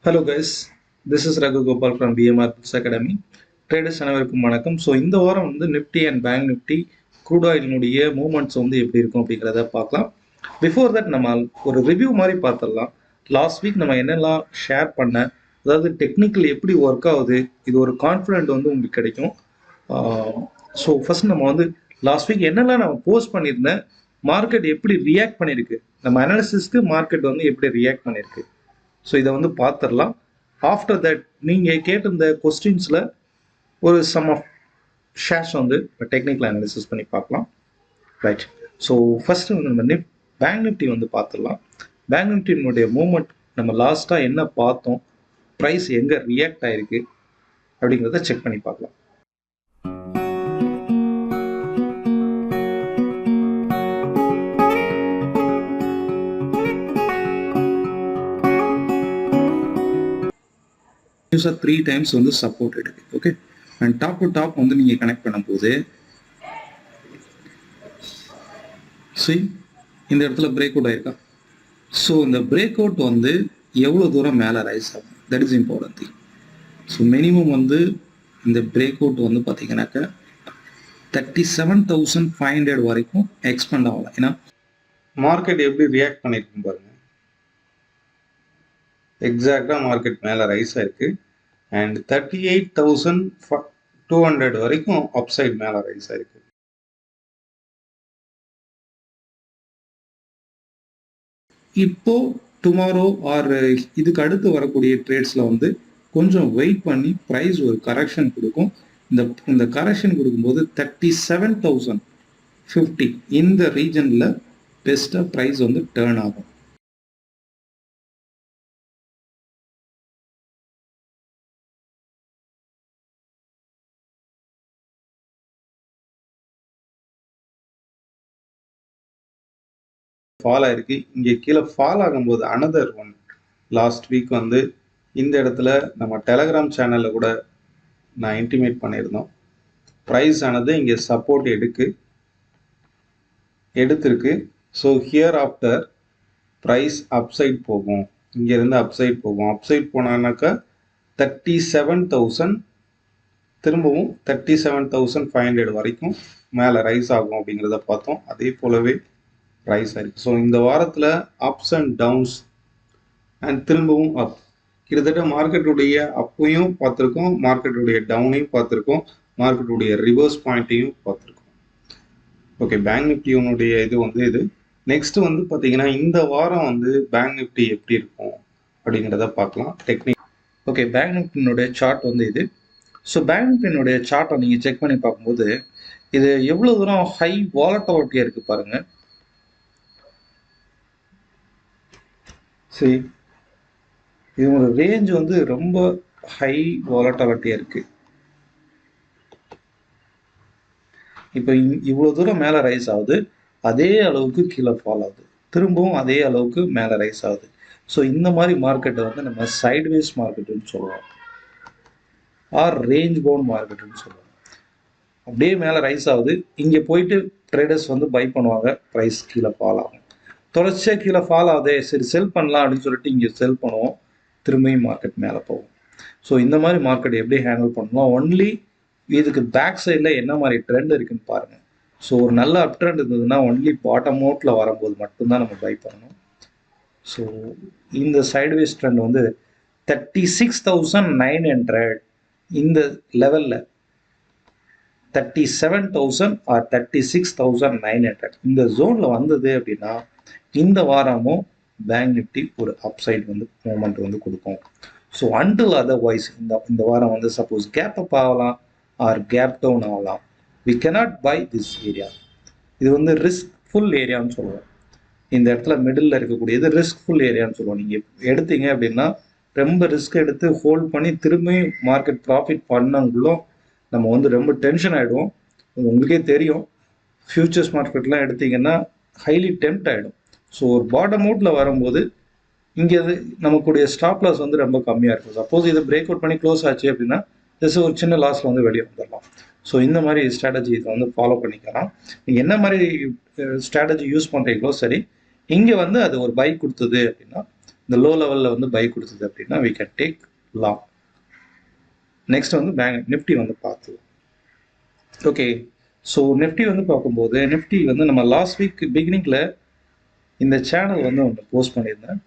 Hello guys, this is Raghu Gopal from BMR Pulse Academy. Traders அனைவருக்கும் வணக்கம். So இந்த வாரம் வந்து Nifty and bank Nifty crude ஆயிலினுடைய மூவ்மெண்ட்ஸ் வந்து எப்படி இருக்கும் அப்படிங்கிறத பார்க்கலாம். பிஃபோர் தட் நம்ம ஒரு ரிவ்யூ மாதிரி பார்த்துடலாம். லாஸ்ட் வீக் நம்ம என்னெல்லாம் ஷேர் பண்ண, அதாவது டெக்னிக்கல் எப்படி ஒர்க் ஆகுது, இது ஒரு கான்ஃபிடென்ட் வந்து உங்களுக்கு கிடைக்கும். ஸோ ஃபர்ஸ்ட் நம்ம வந்து லாஸ்ட் வீக் என்னெல்லாம் நம்ம போஸ்ட் பண்ணியிருந்தேன், மார்க்கெட் எப்படி ரியாக்ட் பண்ணியிருக்கு, நம்ம அனாலிசிஸ்க்கு மார்க்கெட் வந்து எப்படி ரியாக்ட் பண்ணியிருக்கு, ஸோ இதை வந்து பார்த்துடலாம். ஆஃப்டர் தட் நீங்கள் கேட்டிருந்த கொஸ்டின்ஸில் ஒரு சம் ஆஃப் ஷேர்ஸ் வந்து டெக்னிக்கல் அனாலிசிஸ் பண்ணி பார்க்கலாம். ரைட். ஸோ ஃபஸ்ட்டு நம்ம பேங்க் நிஃப்டி வந்து பார்த்துடலாம். பேங்க் நிஃப்டியினுடைய மூவ்மெண்ட் நம்ம லாஸ்ட்டாக என்ன பார்த்தோம், ப்ரைஸ் எங்கே ரியாக்ட் ஆகிருக்கு அப்படிங்கிறத செக் பண்ணி பார்க்கலாம். யூஸாக 3 டைம்ஸ் வந்து சப்போர்ட் எடுக்கு. Okay, and top to top வந்து நீங்கள் கனெக்ட் பண்ணும்போது இந்த இடத்துல பிரேக் அவுட் ஆயிருக்கா. ஸோ இந்த பிரேக் அவுட் வந்து எவ்வளோ தூரம் மேலே ரைஸ் ஆகும், that is important thing. So minimum வந்து இந்த பிரேக் அவுட் வந்து பார்த்தீங்கன்னாக்கா 37,500 வரைக்கும் எக்ஸ்பெண்ட் ஆகலாம். ஏன்னா மார்க்கெட் எப்படி ரியாக்ட் பண்ணியிருக்கும் பாருங்க. எக்ஸாக்டாக மார்க்கெட் மேலே ரைஸ் ஆயிருக்கு அண்ட் 38,200 வரைக்கும் அப்சைட் மேலே ரைஸ் ஆயிருக்கு. இப்போ டுமாரோ ஆர் இதுக்கு அடுத்து வரக்கூடிய ட்ரேட்ஸில் வந்து கொஞ்சம் வெயிட் பண்ணி ப்ரைஸ் ஒரு கரெக்ஷன் கொடுக்கும். இந்த கரெக்ஷன் கொடுக்கும்போது 37,050 இந்த ரீஜனில் பெஸ்ட்டாக ப்ரைஸ் வந்து டேர்ன் ஆகும். ஃபால் ஆயிருக்கு. இங்கே கீழே ஃபால் ஆகும்போது அனதர் ஒன் லாஸ்ட் வீக் வந்து இந்த இடத்துல நம்ம டெலகிராம் சேனலில் கூட நான் இன்டிமேட் பண்ணியிருந்தோம். ப்ரைஸ் ஆனது இங்கே சப்போர்ட் எடுத்திருக்கு. So here after price upside போகும், இங்கேருந்து அப்சைட் போகும். அப்சைட் போனான்னாக்கா 37,000 திரும்பவும் 37,500 வரைக்கும் மேலே ரைஸ் ஆகும் அப்படிங்கிறத பார்த்தோம். அதே போலவே ரைஸ் ஆயிருக்கு. ஸோ இந்த வாரத்தில் அப்ஸ் அண்ட் டவுன்ஸ் அண்ட் திரும்பவும் அப், கிட்டத்தட்ட மார்க்கெட்டுடைய அப்பையும் பார்த்துருக்கோம், மார்க்கெட்டுடைய டவுனையும் பார்த்துருக்கோம், மார்க்கெட்டுடைய ரிவர்ஸ் பாயிண்ட்டையும் பார்த்துருக்கோம். ஓகே, பேங்க் நிஃப்டியோனுடைய இது வந்து இது. நெக்ஸ்ட் வந்து பார்த்தீங்கன்னா இந்த வாரம் வந்து பேங்க் நிஃப்டி எப்படி இருக்கும் அப்படிங்கிறத பார்க்கலாம். ஓகே, பேங்க் நிஃப்டியினுடைய சார்ட் வந்து இது. ஸோ பேங்க் நிஃப்டியினுடைய சார்ட்டை நீங்கள் செக் பண்ணி பார்க்கும்போது இது எவ்வளோ தூரம் ஹை வாலட்டிலிட்டியாக இருக்குது பாருங்கள். சரி, இதோட ரேஞ்ச் வந்து ரொம்ப ஹை வாலட்டிலிட்டியாக இருக்குது. இப்போ இவ்வளோ தூரம் மேலே ரைஸ் ஆகுது, அதே அளவுக்கு கீழே ஃபால் ஆகுது, திரும்பவும் அதே அளவுக்கு மேலே ரைஸ் ஆகுது. ஸோ இந்த மாதிரி மார்க்கெட்டை வந்து நம்ம சைட்வேஸ் மார்க்கெட்டுன்னு சொல்லுவோம், ஆர் ரேஞ்ச் பவுண்ட் மார்க்கெட்டுன்னு சொல்லுவோம். அப்படியே மேலே ரைஸ் ஆகுது, இங்கே போயிட்டு ட்ரேடர்ஸ் வந்து பை பண்ணுவாங்க, ப்ரைஸ் கீழே ஃபால் ஆகும். தொடர்ச்சியாக கீழே ஃபால் ஆகுதே, சரி செல் பண்ணலாம் அப்படின்னு சொல்லிட்டு இங்கே செல் பண்ணுவோம், திரும்பியும் மார்க்கெட் மேலே போகும். ஸோ இந்த மாதிரி மார்க்கெட் எப்படி ஹேண்டில் பண்ணலாம், ஒன்லி இதுக்கு பேக் சைடில் என்ன மாதிரி ட்ரெண்ட் இருக்குன்னு பாருங்கள். ஸோ ஒரு நல்ல அப் ட்ரெண்ட் இருந்ததுன்னா ஒன்லி பாட்டம் அவுட்டில் வரும்போது மட்டும்தான் நம்ம பை பண்ணணும். ஸோ இந்த சைட்வேஸ் ட்ரெண்ட் வந்து 36,900 இந்த லெவலில் 37,000 ஆர் 36,900 இந்த ஜோனில் வந்தது அப்படின்னா இந்த வாரமும் பேங்க் நிஃப்டி ஒரு அப்சைட் வந்து மூமெண்ட் வந்து கொடுக்கும். ஸோ அன்டில் அதர்வைஸ் இந்த வாரம் வந்து சப்போஸ் கேப் அப் ஆகலாம் ஆர் கேப் டவுன் ஆகலாம். We cannot buy this area. இது வந்து ரிஸ்க்ஃபுல் ஏரியான்னு சொல்லுவோம். இந்த இடத்துல மிடில் இருக்கக்கூடியது ரிஸ்க்ஃபுல் ஏரியான்னு சொல்லுவோம். நீங்கள் எடுத்தீங்க அப்படின்னா ரொம்ப ரிஸ்க் எடுத்து ஹோல்ட் பண்ணி திரும்பி மார்க்கெட் ப்ராஃபிட் பண்ணவங்களும் நம்ம வந்து ரொம்ப டென்ஷன் ஆகிடுவோம். உங்களுக்கே தெரியும், ஃபியூச்சர்ஸ் மார்க்கெட்லாம் எடுத்தீங்கன்னா ஹைலி டெம்ப்ட் ஆகிடும். ஸோ ஒரு பாட்டம் அவுட்டில் வரும்போது இங்கே நமக்குடைய ஸ்டாப் லாஸ் வந்து ரொம்ப கம்மியாக இருக்கும். சப்போஸ் இதை பிரேக் அவுட் பண்ணி க்ளோஸ் ஆச்சு அப்படின்னா ஜஸ்ட் ஒரு சின்ன லாஸில் வந்து வெளியே வந்துடலாம். ஸோ இந்த மாதிரி ஸ்ட்ராட்டஜி இதை வந்து ஃபாலோ பண்ணிக்கலாம். நீங்கள் என்ன மாதிரி ஸ்ட்ராட்டஜி யூஸ் பண்ணுறீங்களோ சரி, இங்கே வந்து அது ஒரு பை கொடுத்தது அப்படின்னா இந்த லோ லெவலில் வந்து பை கொடுத்தது அப்படின்னா we can take long. Next வந்து பேங்க் நிஃப்டி வந்து பார்த்துக்கலாம். ஓகே, ஸோ நிஃப்டி வந்து பார்க்கும்போது நிஃப்டி வந்து நம்ம லாஸ்ட் வீக் பிகினிங்கில் இந்த சேனல் வந்து ஒன்று போஸ்ட் பண்ணியிருந்தேன்.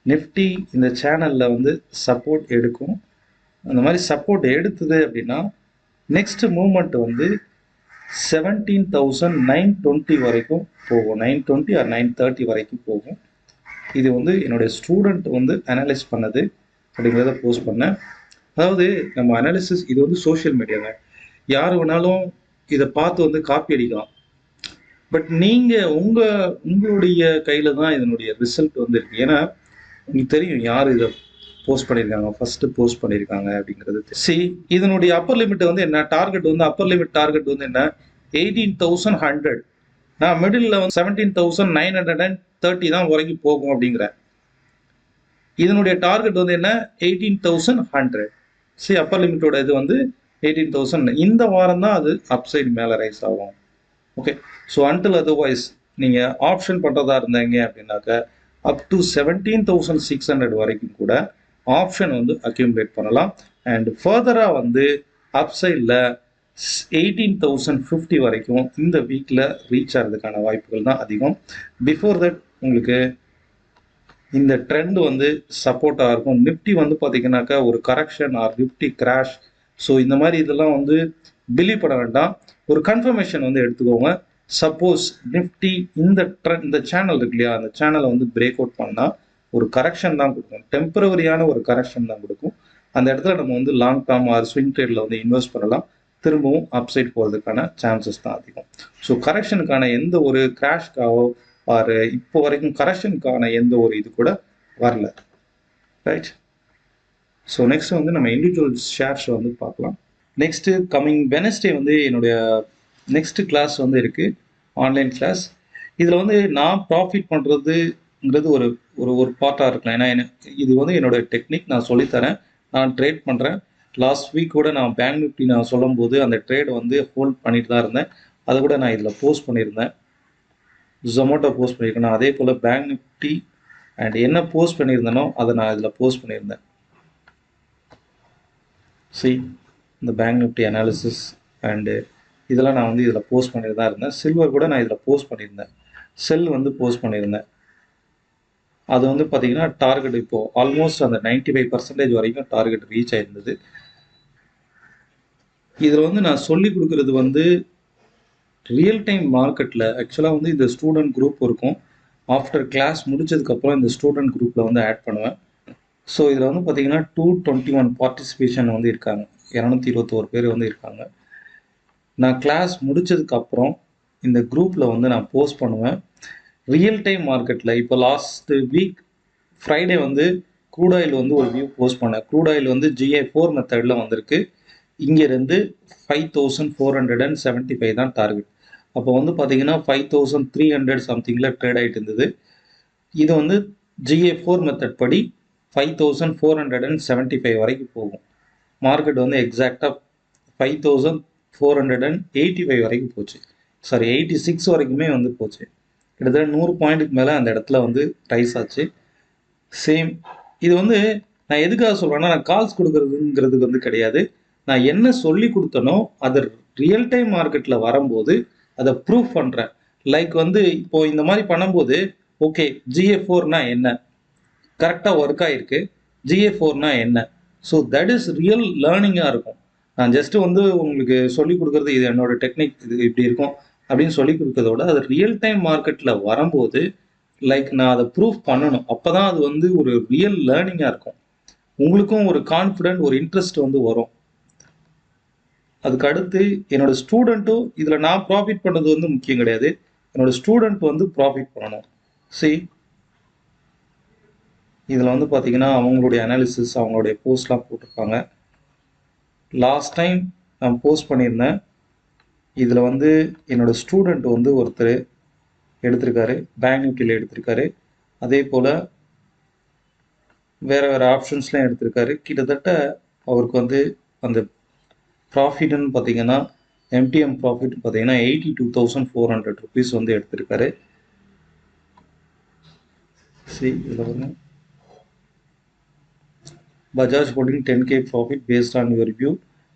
நிஃப்டி இந்த சேனலில் வந்து சப்போர்ட் எடுக்கும். அந்த மாதிரி சப்போர்ட் எடுத்தது அப்படின்னா நெக்ஸ்ட் மூவ்மெண்ட் வந்து 17,920 வரைக்கும் போகும். 920 ஆர் 930 வரைக்கும் போகும். இது வந்து என்னுடைய ஸ்டூடெண்ட் வந்து அனலைஸ் பண்ணது அப்படிங்கிறத போஸ்ட் பண்ணேன். அதாவது நம்ம அனாலிசிஸ் இது வந்து சோஷியல் மீடியாங்க, யார் வேணாலும் இதை பார்த்து வந்து காப்பி அடிக்கலாம். பட் நீங்கள் உங்களுடைய கையில் தான் இதனுடைய ரிசல்ட் வந்து இருக்கு. ஏன்னா உங்களுக்கு தெரியும் யார் இதை போஸ்ட் பண்ணியிருக்காங்க, ஃபர்ஸ்ட் போஸ்ட் பண்ணியிருக்காங்க அப்படிங்கிறது. இதனுடைய அப்பர் லிமிட் வந்து என்ன, டார்கெட் வந்து அப்பர் லிமிட் டார்கெட் வந்து என்ன 18,100. நான் மிடில் வந்து 17,930 தான் வரைக்கும் போகும் அப்படிங்கிறேன். இதனுடைய டார்கெட் வந்து என்ன 18,100. அப்பர் லிமிட்டோட இது வந்து 18,000. இந்த வாரம் தான் அது அப்சைட் மேலே ரைஸ் ஆகும். ஓகே, ஸோ அன்டில் அதர்வைஸ் நீங்கள் ஆப்ஷன் பண்ணுறதா இருந்தாங்க அப்படின்னாக்க அப் டு 17,600 வரைக்கும் கூட ஆப்ஷன் வந்து அக்யூமுலேட் பண்ணலாம். அண்ட் ஃபர்தராக வந்து அப்சைடில் 18,050 வரைக்கும் இந்த வீக்கில் ரீச் ஆகிறதுக்கான வாய்ப்புகள் தான் அதிகம். பிஃபோர் தட் உங்களுக்கு இந்த ட்ரெண்ட் வந்து சப்போர்ட்டாக இருக்கும். நிஃப்டி வந்து பார்த்தீங்கன்னாக்கா ஒரு correction or Nifty crash, so இந்த மாதிரி இதெல்லாம் வந்து பிலீவ் பண்ண வேண்டாம். ஒரு கன்ஃபர்மேஷன் வந்து எடுத்துக்கோங்க. சப்போஸ் நிஃப்டி இந்த சேனல் இருக்கு இல்லையா, அந்த சேனலை வந்து பிரேக் அவுட் பண்ணால் ஒரு கரெக்ஷன் தான் கொடுக்கும், டெம்பரவரியான ஒரு கரெக்ஷன் தான் கொடுக்கும். அந்த இடத்துல நம்ம வந்து லாங் டேர்ம் ஆர் ஸ்விங் ட்ரேடில் வந்து இன்வெஸ்ட் பண்ணலாம். திரும்பவும் அப்சைட் போகிறதுக்கான சான்சஸ் தான் அதிகம். ஸோ கரெக்ஷனுக்கான எந்த ஒரு கிராஷ்காவோ ஆர் இப்போ வரைக்கும் கரெக்ஷனுக்கான எந்த ஒரு இது கூட வரல. ரைட், ஸோ நெக்ஸ்ட் வந்து நம்ம இண்டிவிஜுவல் ஷேர்ஸ் வந்து பார்க்கலாம். நெக்ஸ்ட்டு கம்மிங் வெனஸ்டே வந்து என்னுடைய நெக்ஸ்ட் கிளாஸ் வந்து இருக்குது, ஆன்லைன் கிளாஸ். இதில் வந்து நான் ப்ராஃபிட் பண்ணுறதுங்கிறது ஒரு ஒரு பார்ட்டாக இருக்கலாம். ஏன்னா இது வந்து என்னோடய டெக்னிக், நான் சொல்லித்தரேன், நான் ட்ரேட் பண்ணுறேன். லாஸ்ட் வீக் கூட நான் பேங்க் நிஃப்டி நான் சொல்லும் போது அந்த ட்ரேட் வந்து ஹோல்ட் பண்ணிட்டு தான் இருந்தேன். அதை கூட நான் இதில் போஸ்ட் பண்ணியிருந்தேன், ஜொமேட்டோ போஸ்ட் பண்ணியிருக்கேன். அதே போல் பேங்க் நிஃப்டி அண்ட் என்ன போஸ்ட் பண்ணியிருந்தேனோ அதை நான் இதில் போஸ்ட் பண்ணியிருந்தேன். இந்த பேங்க் நிஃப்டி அனாலிசிஸ் அண்டு இதெல்லாம் நான் வந்து இதில் போஸ்ட் பண்ணிட்டு தான் இருந்தேன். சில்வர் கூட நான் இதில் போஸ்ட் பண்ணியிருந்தேன், செல் வந்து போஸ்ட் பண்ணியிருந்தேன். அது வந்து பார்த்தீங்கன்னா டார்கெட் இப்போது ஆல்மோஸ்ட் அந்த 95% வரைக்கும் டார்கெட் ரீச் ஆயிருந்தது. இதில் வந்து நான் சொல்லி கொடுக்குறது வந்து ரியல் டைம் மார்க்கெட்டில் ஆக்சுவலாக வந்து இந்த ஸ்டூடெண்ட் குரூப் இருக்கும். ஆஃப்டர் கிளாஸ் முடிச்சதுக்கப்புறம் இந்த ஸ்டூடெண்ட் குரூப்பில் வந்து ஆட் பண்ணுவேன். ஸோ இதில் வந்து பார்த்தீங்கன்னா 221 பார்ட்டிசிபேஷன் வந்து இருக்காங்க, 221 பேர் வந்து இருக்காங்க. நான் கிளாஸ் முடிச்சதுக்கப்புறம் இந்த குரூப்பில் வந்து நான் போஸ்ட் பண்ணுவேன். ரியல் டைம் மார்க்கெட்டில் இப்போ லாஸ்ட் வீக் ஃப்ரைடே வந்து க்ரூட் ஆயில் வந்து ஒரு வியூ போஸ்ட் பண்ணேன். க்ரூட் ஆயில் வந்து GA4 மெத்தடில் வந்திருக்கு. இங்கேருந்து 5,475 தான் டார்கெட். அப்போ வந்து பார்த்தீங்கன்னா 5,300 சம்திங்கில் ட்ரேட் ஆகிட்டு இருந்தது. இது வந்து GA4 மெத்தட் படி 5,475 வரைக்கும் போகும். மார்க்கெட் வந்து எக்ஸாக்டாக 5,485 வரைக்கும் போச்சு. 86 வரைக்குமே வந்து போச்சு. கிட்டத்தட்ட 100 பாயிண்ட்டுக்கு மேலே அந்த இடத்துல வந்து ரைஸ் ஆச்சு. சேம் இது வந்து நான் எதுக்காக சொல்கிறேன்னா, நான் கால்ஸ் கொடுக்குறதுங்கிறதுக்கு வந்து கிடையாது. நான் என்ன சொல்லி கொடுத்தனோ அதை ரியல் டைம் மார்க்கெட்டில் வரும்போது அதை ப்ரூவ் பண்ணுறேன். லைக் வந்து இப்போது இந்த மாதிரி பண்ணும்போது ஓகே GA4னா என்ன, கரெக்டாக ஒர்க் ஆகிருக்கு, GA4னா என்ன, ஸோ தட் இஸ் ரியல் லேர்னிங்காக இருக்கும். நான் ஜஸ்ட்டு வந்து உங்களுக்கு சொல்லிக் கொடுக்குறது இது என்னோட டெக்னிக், இது இப்படி இருக்கும் அப்படின்னு சொல்லி கொடுக்கறதோட அது ரியல் டைம் மார்க்கெட்டில் வரும்போது லைக் நான் அதை ப்ரூஃப் பண்ணணும். அப்போ தான் அது வந்து ஒரு ரியல் லேர்னிங்காக இருக்கும். உங்களுக்கும் ஒரு கான்ஃபிடென்ட், ஒரு இன்ட்ரெஸ்ட் வந்து வரும். அதுக்கு அடுத்து என்னோட ஸ்டூடெண்ட்டும் இதில் நான் ப்ராஃபிட் பண்ணுறது வந்து முக்கியம் கிடையாது, என்னோட ஸ்டூடெண்ட் வந்து ப்ராஃபிட் பண்ணணும். இதில் வந்து பார்த்தீங்கன்னா அவங்களுடைய அனாலிசிஸ், அவங்களுடைய போஸ்ட்லாம் போட்டிருப்பாங்க. லாஸ்ட் டைம் நான் போஸ்ட் பண்ணியிருந்தேன். இதில் வந்து என்னோடய ஸ்டூடெண்ட் வந்து ஒருத்தர் எடுத்திருக்காரு, பேங்க் நிஃப்டியில் எடுத்திருக்காரு. அதே போல் வேறு வேறு ஆப்ஷன்ஸ்லாம் எடுத்திருக்காரு. கிட்டத்தட்ட அவருக்கு வந்து அந்த ப்ராஃபிட்னு பார்த்தீங்கன்னா MTM ப்ராஃபிட் பார்த்தீங்கன்னா 82,400 ருபீஸ் வந்து எடுத்திருக்காரு. இதில் வந்து Bajaj holding 10k profit based on your view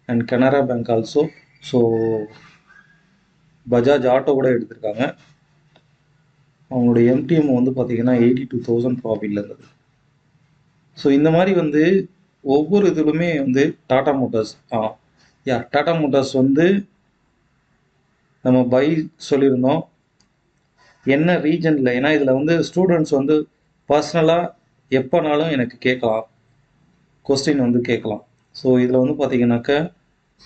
and Canara Bank also. So Bajaj auto கூட எடுத்திருக்காங்க. அவங்களோட எம்டிஎம் வந்து பார்த்தீங்கன்னா 82,000 ப்ராஃபிட்ல இருந்தது. ஸோ இந்த மாதிரி வந்து ஒவ்வொரு இதுலுமே வந்து டாடா மோட்டார்ஸ் டாடா மோட்டார்ஸ் வந்து நம்ம பை சொல்லியிருந்தோம். என்ன ரீஜனில், ஏன்னா இதில் வந்து ஸ்டூடெண்ட்ஸ் வந்து பர்சனலாக எப்போனாலும் எனக்கு கேட்கலாம், கொஸ்டின் வந்து கேட்கலாம். ஸோ இதில் வந்து பார்த்தீங்கன்னாக்கா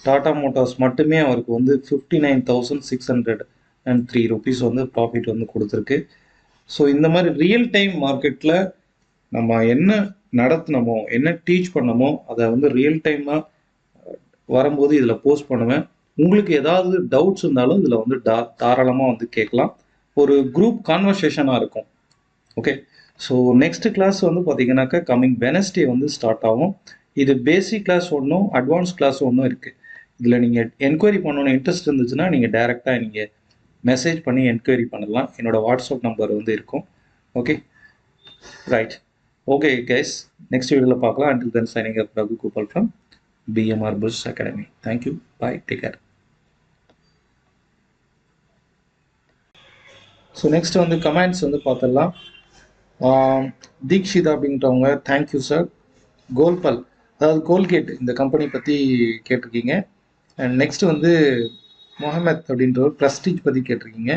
டாடா மோட்டார்ஸ் மட்டுமே அவருக்கு வந்து 59,603 rupees வந்து ப்ராஃபிட் வந்து கொடுத்துருக்கு. ஸோ இந்த மாதிரி ரியல் டைம் மார்க்கெட்டில் நம்ம என்ன நடத்தினமோ, என்ன டீச் பண்ணமோ அதை வந்து ரியல் டைமாக வரும்போது இதில் போஸ்ட் பண்ணுவேன். உங்களுக்கு ஏதாவது டவுட்ஸ் இருந்தாலும் இதில் வந்து தாராளமாக வந்து கேட்கலாம். ஒரு குரூப் கான்வர்சேஷனாக இருக்கும். ஓகே, ஸோ நெக்ஸ்ட் கிளாஸ் வந்து பார்த்தீங்கன்னாக்கா கம்மிங் வெனஸ்டே வந்து ஸ்டார்ட் ஆகும். இது பேசிக் கிளாஸ் ஒன்றும் அட்வான்ஸ் கிளாஸ் ஒன்றும் இருக்குது. இதில் நீங்கள் என்கொயரி பண்ணணும்னு இன்ட்ரெஸ்ட் இருந்துச்சுன்னா நீங்கள் டைரெக்டாக நீங்கள் மெசேஜ் பண்ணி என்கொயரி பண்ணலாம். என்னோடய வாட்ஸ்அப் நம்பர் வந்து இருக்கும். Okay, right. Okay guys, next வீடியோவில் பார்க்கலாம். Until then, signing up, Raghu Gopal from BMR Bush Academy. Thank you. Bye. Take care. So next வந்து கமெண்ட்ஸ் வந்து பார்த்துடலாம். தீக்ஷிதா அப்படின்றவங்க தேங்க்யூ சார். கோல்பல், அதாவது கோல்கேட் இந்த கம்பெனி பற்றி கேட்டிருக்கீங்க. அண்ட் நெக்ஸ்ட் வந்து முகமத் அப்படின்றவர் ப்ரெஸ்டீஜ் பற்றி கேட்டிருக்கீங்க.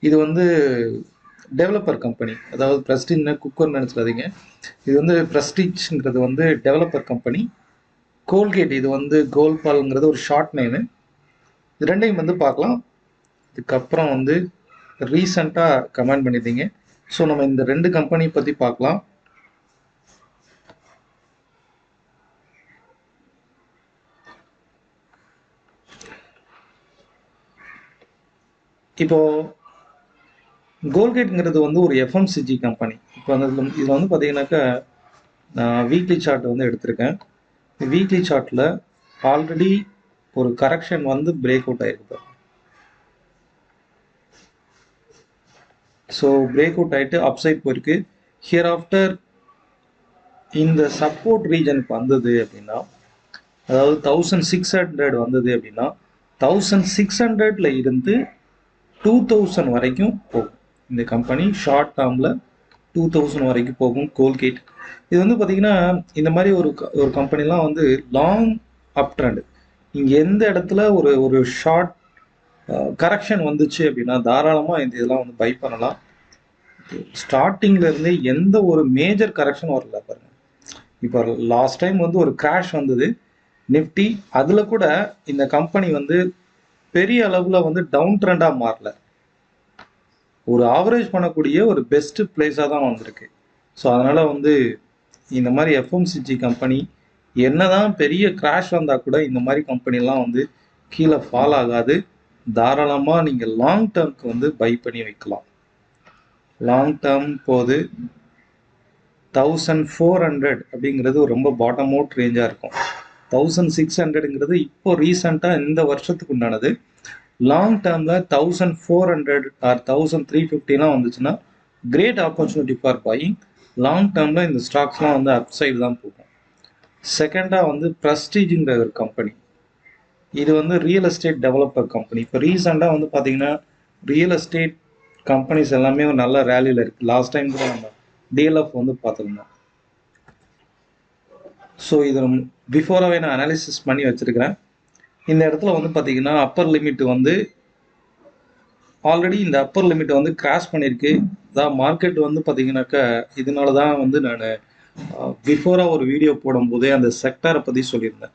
இது வந்து டெவலப்பர் கம்பெனி, அதாவது ப்ரெஸ்டீஜ்னா குக்கர் நினச்சிடாதீங்க. இது வந்து ப்ரெஸ்டீஜ்ங்கிறது வந்து டெவலப்பர் கம்பெனி. கோல்கேட் இது வந்து கோல்பால்ங்கிறது ஒரு ஷார்ட் நேமு. இது ரெண்டையும் வந்து பார்க்கலாம். இதுக்கப்புறம் வந்து ரீசண்டாக கமெண்ட் பண்ணியிருந்தீங்க. ஸோ நம்ம இந்த ரெண்டு கம்பெனி பற்றி பார்க்கலாம். இப்போ கோல்கேட்ங்கிறது வந்து ஒரு எஃப்எம்சிஜி கம்பெனி. இப்போ அந்த இதில் வந்து பார்த்தீங்கன்னாக்கா நான் வீக்லி சார்ட் வந்து எடுத்திருக்கேன். வீக்லி சார்ட்டில் ஆல்ரெடி ஒரு கரெக்ஷன் வந்து பிரேக் அவுட் ஆகிருக்கு. ஸோ பிரேக் அவுட் ஆகிட்டு அப்சைட் போயிருக்கு. ஹியர் ஆஃப்டர் இந்த சப்போர்ட் ரீஜனுக்கு வந்தது அப்படின்னா, அதாவது 1600 வந்தது அப்படின்னா 1600 இருந்து 2000 வரைக்கும் போகும். இந்த கம்பெனி ஷார்ட் டேர்மில் 2000 வரைக்கும் போகும். கோல்கேட் இது வந்து பார்த்தீங்கன்னா இந்த மாதிரி ஒரு கம்பெனிலாம் வந்து லாங் அப் ட்ரெண்ட். இங்கே எந்த இடத்துல ஒரு ஷார்ட் கரெக்ஷன் வந்துச்சு அப்படின்னா தாராளமாக இந்த இதெல்லாம் வந்து பை பண்ணலாம். ஸ்டார்டிங்லேருந்து எந்த ஒரு மேஜர் கரெக்ஷன் வரல பாருங்க. இப்போ லாஸ்ட் டைம் வந்து ஒரு கிராஷ் வந்தது நிஃப்டி, அதில் கூட இந்த கம்பெனி வந்து பெரிய அளவில் வந்து டவுன் ட்ரெண்டாக மாறல, ஒரு ஆவரேஜ் பண்ணக்கூடிய ஒரு பெஸ்ட் பிளேஸாக தான் வந்திருக்கு. ஸோ அதனால் வந்து இந்த மாதிரி எஃப்எம்சிஜி கம்பெனி என்னதான் பெரிய கிராஷ் வந்தால் கூட இந்த மாதிரி கம்பெனிலாம் வந்து கீழே ஃபால் ஆகாது. தாராளமாக நீங்கள் லாங் டேர்ம்க்கு வந்து பை பண்ணி வைக்கலாம். லாங் டேர்ம் போது 1400 அப்படிங்கிறது ரொம்ப பாட்டம் அவுட் ரேஞ்சாக இருக்கும். 1600ங்கிறது இப்போ ரீசெண்டாக இந்த வருஷத்துக்கு உண்டானது. லாங் டேர்மில் 1400 ஆர் 1350 வந்துச்சுன்னா great opportunity for buying. Long டேர்மில் இந்த ஸ்டாக்ஸ்லாம் வந்து அப் சைடு தான் போகும். செகண்டாக வந்து ப்ரெஸ்டீஜுங்கிற ஒரு கம்பெனி, இது வந்து ரியல் எஸ்டேட் டெவலப்பர் கம்பெனி. இப்போ ரீசெண்டாக வந்து பார்த்தீங்கன்னா ரியல் எஸ்டேட் கம்பெனிஸ் எல்லாமே ஒரு நல்ல ரேலியில் இருக்குது. லாஸ்ட் டைம் கூட நம்ம டிஎல்எஃப் வந்து பார்த்துருந்தோம். ஸோ இது பிஃபோராகவே நான் அனாலிசிஸ் பண்ணி வச்சுருக்கிறேன். இந்த இடத்துல வந்து பார்த்தீங்கன்னா அப்பர் லிமிட் வந்து ஆல்ரெடி இந்த அப்பர் லிமிட்டை வந்து கிராஸ் பண்ணியிருக்கு. அதான் மார்க்கெட் வந்து பார்த்தீங்கன்னாக்கா இதனால தான் வந்து நான் பிஃபோராக ஒரு வீடியோ போடும்போதே அந்த செக்டாரை பற்றி சொல்லியிருந்தேன்.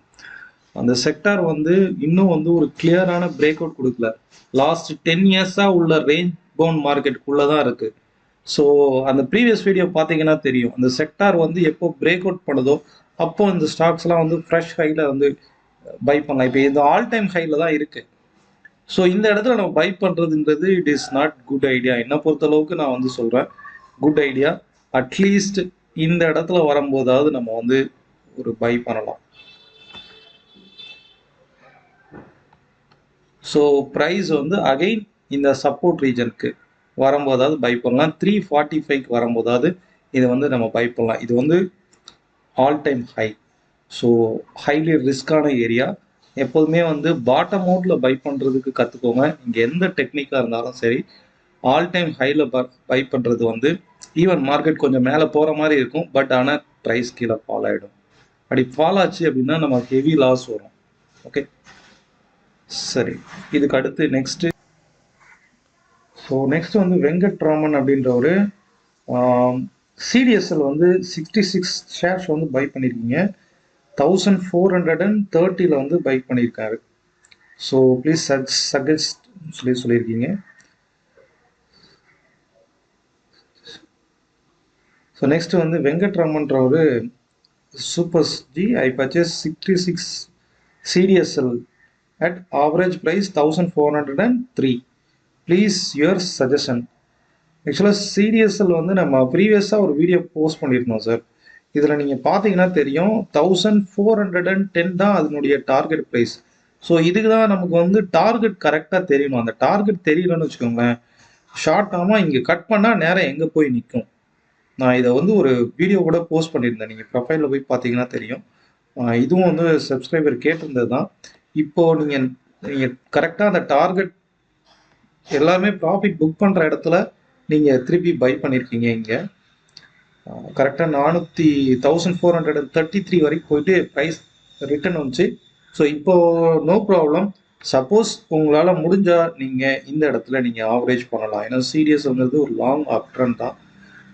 அந்த செக்டார் வந்து இன்னும் வந்து ஒரு கிளியரான பிரேக் அவுட் கொடுக்கல. லாஸ்ட் 10 இயர்ஸாக உள்ள ரேஞ்ச் பவுண்ட் மார்க்கெட்டுக்குள்ளே தான் இருக்குது. ஸோ அந்த ப்ரீவியஸ் வீடியோ பார்த்தீங்கன்னா தெரியும், அந்த செக்டார் வந்து எப்போ பிரேக் அவுட் பண்ணுதோ அப்போ இந்த ஸ்டாக்ஸ்லாம் வந்து ஃப்ரெஷ் ஹையில் வந்து பை பண்ணலாம். இப்போ இந்த ஆல் டைம் ஹையில் தான் இருக்குது. ஸோ இந்த இடத்துல நம்ம பை பண்ணுறதுன்றது it is not good idea. என்னை பொறுத்தளவுக்கு நான் வந்து சொல்கிறேன் குட் ஐடியா. அட்லீஸ்ட் இந்த இடத்துல வரும்போதாவது நம்ம வந்து ஒரு பை பண்ணலாம். ஸோ ப்ரைஸ் வந்து அகைன் இந்த சப்போர்ட் ரீஜனுக்கு வரும்போதாவது பை பண்ணலாம். 345க்கு வரும்போதாவது இதை வந்து நம்ம பை பண்ணலாம். இது வந்து all time high. So highly ரிஸ்கான ஏரியா. எப்போதுமே வந்து பாட்டம் அவுட்டில் பை பண்ணுறதுக்கு கற்றுக்கோங்க. இங்கே எந்த டெக்னிக்காக இருந்தாலும் சரி, ஆல் டைம் ஹையில் பை பண்ணுறது வந்து ஈவன் மார்க்கெட் கொஞ்சம் மேலே போகிற மாதிரி இருக்கும், பட் ஆனால் ப்ரைஸ் கீழே ஃபால் ஆகிடும். அப்படி ஃபால் ஆச்சு அப்படின்னா நமக்கு ஹெவி லாஸ் வரும். ஓகே, சரி. இதுக்கு அடுத்து நெக்ஸ்ட்டு, ஸோ நெக்ஸ்ட் வந்து வெங்கட்ராமன் அப்படின்ற ஒரு சிடிஎஸ்எல் வந்து 66 ஷேர்ஸ் வந்து பை பண்ணியிருக்கீங்க. 1430 வந்து பை பண்ணியிருக்காரு. ஸோ ப்ளீஸ் சஜஸ்ட் சொல்லியிருக்கீங்க. ஸோ நெக்ஸ்ட் வந்து வெங்கட்ராமன்ற ஒரு super G I purchase 66 CDSL at average price 1403. Please your suggestion. ஆக்சுவலாக சிடிஎஸ்எல் வந்து நம்ம ப்ரீவியஸாக ஒரு வீடியோ போஸ்ட் பண்ணியிருந்தோம் சார். இதில் நீங்கள் பார்த்தீங்கன்னா தெரியும், 1410 தான் அதனுடைய டார்கெட் ப்ரைஸ். ஸோ இதுக்கு தான் நமக்கு வந்து டார்கெட் கரெக்டாக தெரியணும். அந்த டார்கெட் தெரியலன்னு வச்சுக்கோங்களேன், ஷார்ட் டேர்மாக இங்கே கட் பண்ணால் நேரம் எங்கே போய் நிற்கும். நான் இதை வந்து ஒரு வீடியோ கூட போஸ்ட் பண்ணியிருந்தேன், நீங்கள் ப்ரொஃபைலில் போய் பார்த்தீங்கன்னா தெரியும். இதுவும் வந்து சப்ஸ்கிரைபர் கேட்டிருந்தது தான். இப்போது நீங்கள் கரெக்டாக அந்த டார்கெட் எல்லாமே ப்ராஃபிட் புக் பண்ணுற இடத்துல நீங்கள் திருப்பி பை பண்ணியிருக்கீங்க. இங்கே கரெக்டாக 1433 வரைக்கும் போயிட்டு ப்ரைஸ் ரிட்டர்ன் வந்துச்சு. ஸோ இப்போது நோ ப்ராப்ளம். சப்போஸ் உங்களால் முடிஞ்சால் நீங்கள் இந்த இடத்துல நீங்கள் ஆவரேஜ் பண்ணலாம். ஏன்னா சிடிஎஸ்ங்கிறது ஒரு லாங் அப் ட்ரெண்ட் தான்.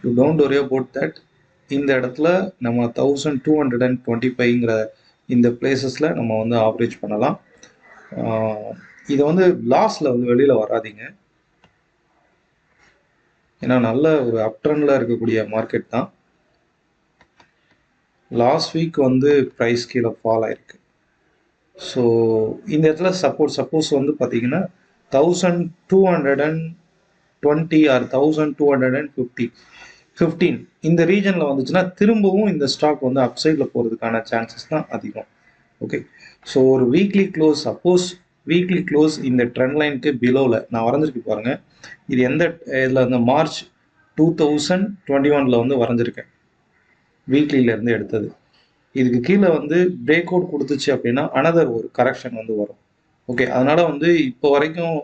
You don't worry about that. இந்த இடத்துல நம்ம 1225ங்கிற இந்த பிளேசஸில் நம்ம வந்து ஆவரேஜ் பண்ணலாம். இதை வந்து லாஸில் வந்து வெளியில் வராதிங்க. ஏன்னா நல்ல ஒரு அப் ட்ரெண்டில் இருக்கக்கூடிய மார்க்கெட் தான். லாஸ்ட் வீக் வந்து ப்ரைஸ் கீழே ஃபால் ஆயிருக்கு. ஸோ இந்த இடத்துல சப்போஸ் வந்து பார்த்தீங்கன்னா 1220 ஆர் 1215 இந்த ரீஜனில் வந்துச்சுன்னா திரும்பவும் இந்த ஸ்டாக் வந்து அப்சைடில் போகிறதுக்கான சான்சஸ் தான் அதிகம். ஓகே, ஸோ ஒரு weekly close, suppose weekly close இந்த ட்ரெண்ட் லைனுக்கு பிலோவில் நான் வரைஞ்சிருக்கு பாருங்கள். இது எந்த இதில் இந்த மார்ச் 2021 வந்து வரைஞ்சிருக்கேன், வீக்லியிலேருந்து எடுத்தது. இதுக்கு கீழே வந்து பிரேக் அவுட் கொடுத்துச்சு அப்படின்னா அனதர் ஒரு கரெக்ஷன் வந்து வரும். ஓகே, அதனால் வந்து இப்போ வரைக்கும்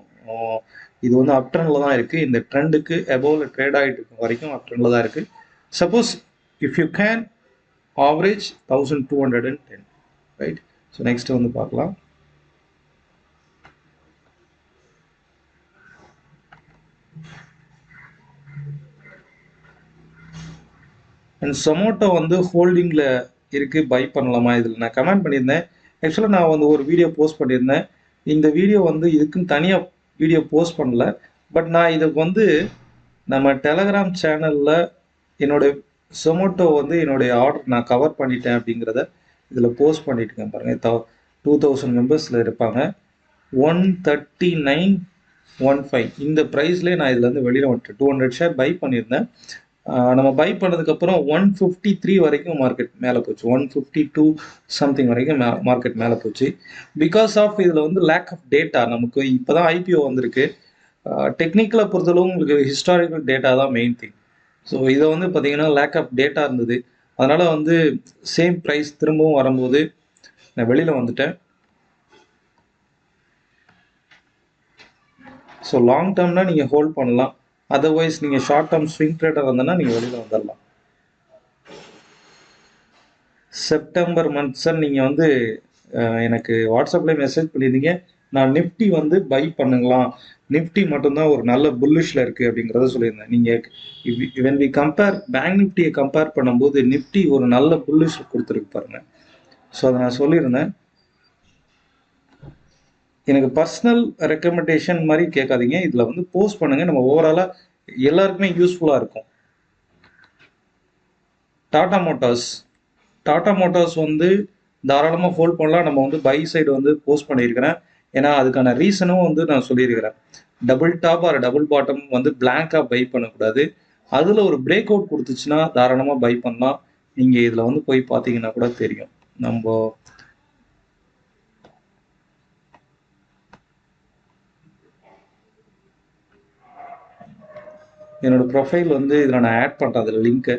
இது வந்து அப் ட்ரெண்டில் தான் இருக்குது. இந்த ட்ரெண்டுக்கு எபோவில் ட்ரேட் ஆகிட்டு இருக்க வரைக்கும் அப் ட்ரெண்டில் தான் இருக்குது. Suppose if you can average 1210, right. So next வந்து பார்க்கலாம். அண்ட் சொமோட்டோ வந்து ஹோல்டிங்கில் இருக்குது, பை பண்ணலாமா? இதில் நான் கமெண்ட் பண்ணியிருந்தேன். ஆக்சுவலாக நான் வந்து ஒரு வீடியோ போஸ்ட் பண்ணியிருந்தேன். இந்த வீடியோ வந்து இதுக்குன்னு தனியாக வீடியோ போஸ்ட் பண்ணல. பட் நான் இதுக்கு வந்து நம்ம டெலகிராம் சேனலில் என்னுடைய சொமோட்டோ வந்து என்னுடைய ஆர்டர் நான் கவர் பண்ணிட்டேன் அப்படிங்கிறத இதில் போஸ்ட் பண்ணிட்டுருக்கேன் பாருங்கள். 2000 மெம்பர்ஸில் இருப்பாங்க. 139.15 இந்த ப்ரைஸ்லேயே நான் இதுலேருந்து வெளியில் வந்துட்டேன். 200 ஷேர் பை பண்ணியிருந்தேன். நம்ம பை பண்ணதுக்கப்புறம் 153 வரைக்கும் மார்க்கெட் மேலே போச்சு. 152 சம்திங் வரைக்கும் மார்க்கெட் மேலே போச்சு. பிகாஸ் ஆஃப் இதில் வந்து லேக் ஆஃப் டேட்டா. நமக்கு இப்போ தான் ஐபிஓ வந்திருக்கு. டெக்னிக்கலை பொறுத்தளவு உங்களுக்கு ஹிஸ்டாரிக்கல் டேட்டா தான் மெயின் திங். ஸோ இதை வந்து பார்த்தீங்கன்னா லேக் ஆஃப் டேட்டா இருந்தது. அதனால் வந்து சேம் ப்ரைஸ் திரும்பவும் வரும்போது நான் வெளியில் வந்துட்டேன். ஸோ லாங் டேர்ம்னா நீங்கள் ஹோல்ட் பண்ணலாம். அதர்வைஸ் நீங்கள் ஷார்ட் டேர்ம் ஸ்விங் ட்ரேடர் இருந்தனா நீங்கள் வெளியில் வந்துடலாம். செப்டம்பர் மந்த் சார், நீங்கள் வந்து எனக்கு வாட்ஸ்அப்பில் மெசேஜ் பண்ணியிருந்தீங்க, நான் நிஃப்டி வந்து பை பண்ணுங்களாம், நிஃப்டி மட்டும்தான் ஒரு நல்ல புல்லிஷில் இருக்குது அப்படிங்கிறத சொல்லியிருந்தேன். நீங்கள் வென் வி கம்பேர் பேங்க் நிஃப்டியை கம்பேர் பண்ணும்போது நிஃப்டி ஒரு நல்ல புல்லிஷ் கொடுத்துருக்கு பாருங்கள். ஸோ அதை நான் சொல்லியிருந்தேன். எனக்கு பர்சனல் ரெக்கமெண்டேஷன் மாதிரி கேட்காதீங்க, இதில் வந்து போஸ்ட் பண்ணுங்கள். நம்ம ஓவராலாக எல்லாருக்குமே யூஸ்ஃபுல்லாக இருக்கும். டாடா மோட்டார்ஸ் வந்து தாராளமாக ஹோல்ட் பண்ணலாம். நம்ம வந்து பை சைடு வந்து போஸ்ட் பண்ணியிருக்கிறேன். ஏன்னா அதுக்கான ரீசனும் வந்து நான் சொல்லியிருக்கிறேன். Double top or double bottom வந்து பிளாங்காக பை பண்ணக்கூடாது. அதில் ஒரு பிரேக் அவுட் கொடுத்துச்சுன்னா தாராளமாக பை பண்ணலாம். நீங்கள் இதில் வந்து போய் பார்த்தீங்கன்னா கூட தெரியும். நம்ம என்னோட ப்ரொஃபைல் வந்து இதில் நான் ஆட் பண்ணுறேன், அதில் லிங்க்கு.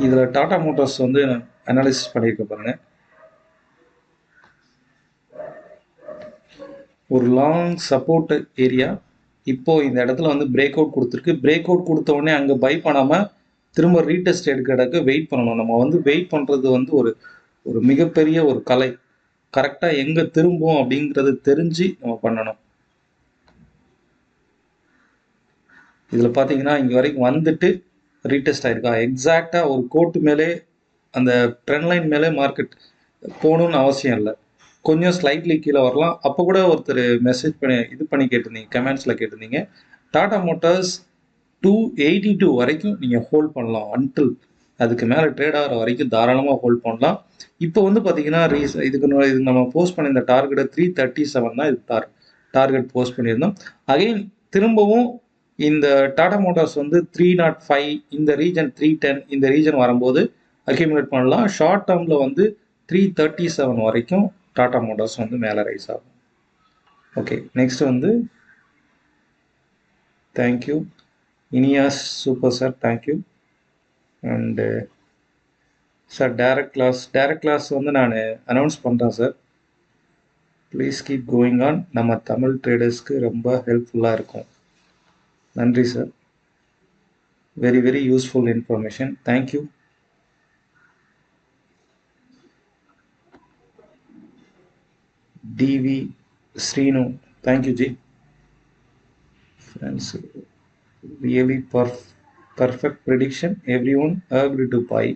இதில் டாடா மோட்டார்ஸ் வந்து அனாலிசிஸ் பண்ணியிருக்க பாருங்க. ஒரு லாங் சப்போர்ட் ஏரியா, இப்போ இந்த இடத்துல வந்து பிரேக் அவுட் கொடுத்துருக்கு. பிரேக் அவுட் கொடுத்த உடனே அங்கே பை பண்ணாமல் திரும்ப ரீடெஸ்ட் எடுக்கிறதுக்கு வெயிட் பண்ணணும். நம்ம வந்து வெயிட் பண்ணுறது வந்து ஒரு ஒரு மிகப்பெரிய ஒரு கலை. கரெக்டாக எங்கே திரும்பும் அப்படிங்கிறது தெரிஞ்சு நம்ம பண்ணணும். இதில் பார்த்தீங்கன்னா இங்கே வரைக்கும் வந்துட்டு ரீடெஸ்ட் ஆயிருக்கா, எக்ஸாக்டாக ஒரு கோட்டு மேலே அந்த ட்ரெண்ட் லைன் மேலே மார்க்கெட் போகணுன்னு அவசியம் இல்லை. கொஞ்சம் ஸ்லைட்லி கீழே வரலாம். அப்போ கூட ஒருத்தர் மெசேஜ் பண்ணி கேட்டிருந்தீங்க, கமெண்ட்ஸில் கேட்டிருந்தீங்க, டாடா மோட்டார்ஸ் 282 வரைக்கும் நீங்கள் ஹோல்ட் பண்ணலாம், அன்டில் அதுக்கு மேலே ட்ரேட் ஆகிற வரைக்கும் தாராளமாக ஹோல்ட் பண்ணலாம். இப்போ வந்து பார்த்தீங்கன்னா இது நம்ம போஸ்ட் பண்ண இந்த டார்கெட்டை 337 தான் இது டார்கெட் போஸ்ட் பண்ணியிருந்தோம். அகைன் திரும்பவும் இந்த டாடா மோட்டார்ஸ் வந்து 305, இந்த ரீஜன் 310, இந்த ரீஜன் வரும்போது அக்யூமுலேட் பண்ணலாம். ஷார்ட் டேர்மில் வந்து 337 வரைக்கும் டாடா மோட்டார்ஸ் வந்து மேலே ரைஸ் ஆகும். ஓகே, நெக்ஸ்ட் வந்து தேங்க்யூ இனியாஸ் super sir, thank you. And sir direct class வந்து நான் அனௌன்ஸ் பண்ணுறேன் சார். Please keep going on. நம்ம தமிழ் ட்ரேடர்ஸ்க்கு ரொம்ப ஹெல்ப்ஃபுல்லாக இருக்கும். நன்றி sir, very very useful information, thank you. TV Srinu, thank you ji. Friends, really perfect prediction. Everyone agreed to buy,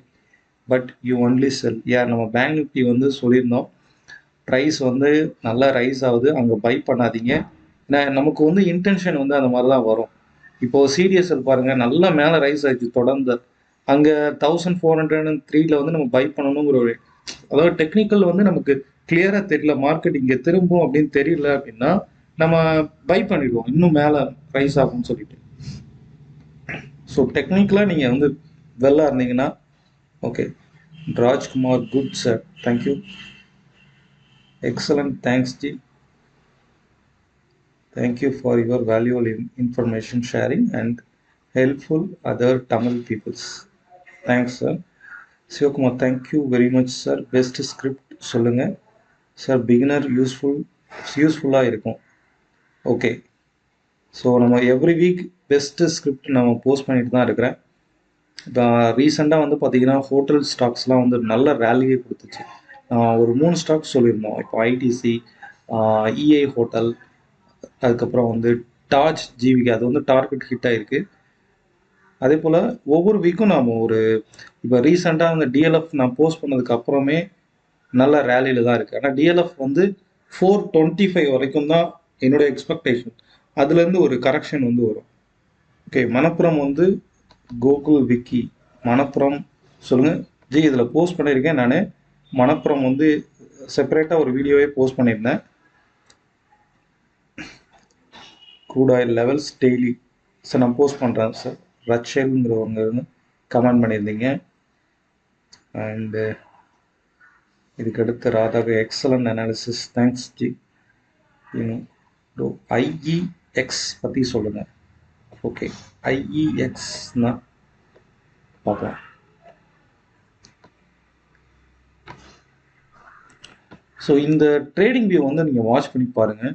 but you only sell. யார் நம்ம பேங்க் நிஃப்டி வந்து சொல்லியிருந்தோம், ப்ரைஸ் வந்து நல்லா ரைஸ் ஆகுது, அங்கே பை பண்ணாதீங்க. ஏன்னா நமக்கு வந்து இன்டென்ஷன் வந்து அந்த மாதிரி தான் வரும். இப்போது சிடிஎஸ்எல் பாருங்கள், நல்லா மேலே ரைஸ் ஆகிடுச்சு தொடர்ந்து. அங்கே 1403 வந்து நம்ம பை பண்ணணுங்கிற ஒரு, அதாவது டெக்னிக்கல் வந்து நமக்கு கிளியராக தெரியல, மார்க்கெட் இங்கே திரும்பும் அப்படின்னு தெரியல அப்படின்னா நம்ம பை பண்ணிடுவோம், இன்னும் மேலே ரைஸ் ஆகும்னு சொல்லிட்டு. ஸோ டெக்னிக்கலாக நீங்கள் வந்து வெல்லாக இருந்தீங்கன்னா okay. Rajkumar, good sir, thank you, excellent, thanks ji, thank you for your valuable information sharing and helpful other Tamil peoples. Thanks sir. Sivakumar, thank you very much sir. Best script சொல்லுங்கள் சார், பிகினர் யூஸ்ஃபுல்லாக இருக்கும். ஓகே, ஸோ நம்ம எவ்ரி வீக் பெஸ்ட்டு ஸ்கிரிப்ட் நம்ம post பண்ணிட்டு தான் இருக்கிறேன். இப்போ ரீசெண்டாக வந்து பார்த்தீங்கன்னா ஹோட்டல் ஸ்டாக்ஸ்லாம் வந்து நல்ல ரேலியே கொடுத்துச்சு. ஒரு 3 ஸ்டாக்ஸ் சொல்லியிருந்தோம். இப்போ ஐடிசி, இஐ ஹோட்டல், அதுக்கப்புறம் வந்து டாஜ் ஜிவிகே, அது வந்து டார்கெட் ஹிட் ஆகிருக்கு. அதே போல் ஒவ்வொரு வீக்கும் நாம் இப்போ ரீசெண்டாக அந்த டிஎல்எஃப் நான் போஸ்ட் பண்ணதுக்கு அப்புறமே நல்ல ரேலியில் தான் இருக்குது. ஆனால் டிஎல்எஃப் வந்து 425 வரைக்கும் தான் என்னுடைய எக்ஸ்பெக்டேஷன். அதுலேருந்து ஒரு கரெக்ஷன் வந்து வரும். ஓகே, மணப்புரம் வந்து கோகுல் விக்கி, மணப்புரம் சொல்லுங்கள் ஜி. இதில் போஸ்ட் பண்ணியிருக்கேன் நான். மணப்புரம் வந்து செப்பரேட்டாக ஒரு வீடியோவே போஸ்ட் பண்ணியிருந்தேன். Crude oil levels daily sir நான் போஸ்ட் பண்ணுறேன் சார். ரச்சல்ங்கிறவங்க கமெண்ட் பண்ணியிருந்தீங்க. அண்டு இதுக்கடுத்து ராதாவே excellent analysis, thanks ji. IEX பற்றி சொல்லுங்கள். ஓகே, ஐஇஎக்ஸ்னா பார்க்கலாம். ஸோ இந்த ட்ரேடிங் வியூ வந்து நீங்கள் வாட்ச் பண்ணி பாருங்கள்.